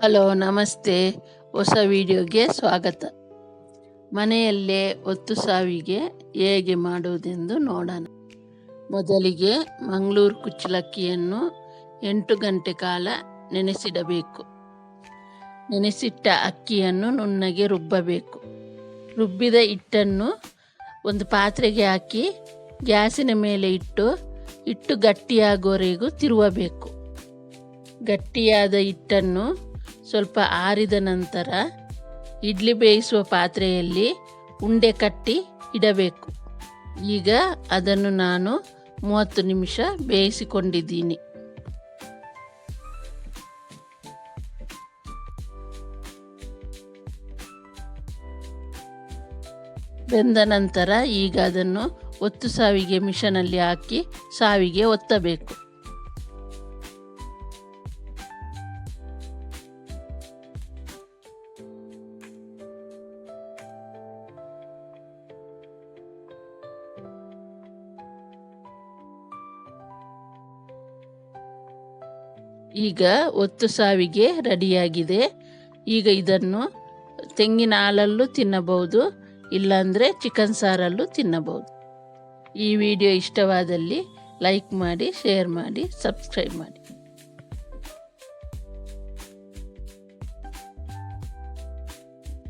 Hello ನಮಸ್ತೆ, ಹೊಸ ವಿಡಿಯೋಗೆ ಸ್ವಾಗತ. ಮನೆಯಲ್ಲೇ ಒತ್ತು ಸಾವಿಗೆ ಹೇಗೆ ಮಾಡುವುದೆಂದು ನೋಡೋಣ. ಮೊದಲಿಗೆ ಮಂಗಳೂರು ಕುಚ್ಚಲಕ್ಕಿಯನ್ನು 8 ಗಂಟೆ ಕಾಲ ನೆನೆಸಿಡಬೇಕು. ನೆನೆಸಿಟ್ಟ ಅಕ್ಕಿಯನ್ನು ನುಣ್ಣಗೆ ರುಬ್ಬಬೇಕು. ರುಬ್ಬಿದ ಹಿಟ್ಟನ್ನು ಒಂದು ಪಾತ್ರೆಗೆ ಹಾಕಿ ಗ್ಯಾಸಿನ ಮೇಲೆ ಇಟ್ಟು ಗಟ್ಟಿಯಾಗುವವರೆಗೂ ತಿರುವಬೇಕು. ಗಟ್ಟಿಯಾದ ಹಿಟ್ಟನ್ನು ಸ್ವಲ್ಪ ಆರಿದ ನಂತರ ಇಡ್ಲಿ ಬೇಯಿಸುವ ಪಾತ್ರೆಯಲ್ಲಿ ಉಂಡೆ ಕಟ್ಟಿ ಇಡಬೇಕು. ಈಗ ಅದನ್ನು ನಾನು 30 ನಿಮಿಷ ಬೇಯಿಸಿಕೊಂಡಿದ್ದೀನಿ. ಬೆಂದ ನಂತರ ಈಗ ಅದನ್ನು ಒತ್ತು ಸಾವಿಗೆ ಮಿಷನಲ್ಲಿ ಹಾಕಿ ಸಾವಿಗೆ ಒತ್ತಬೇಕು. ಈಗ ಒತ್ತು ಸಾವಿಗೆ ರೆಡಿಯಾಗಿದೆ. ಈಗ ಇದನ್ನು ತೆಂಗಿನ ಹಾಲಲ್ಲೂ ತಿನ್ನಬಹುದು, ಇಲ್ಲಾಂದರೆ ಚಿಕನ್ ಸಾರಲ್ಲೂ ತಿನ್ನಬಹುದು. ಈ ವಿಡಿಯೋ ಇಷ್ಟವಾದಲ್ಲಿ ಲೈಕ್ ಮಾಡಿ, ಶೇರ್ ಮಾಡಿ, ಸಬ್ಸ್ಕ್ರೈಬ್ ಮಾಡಿ.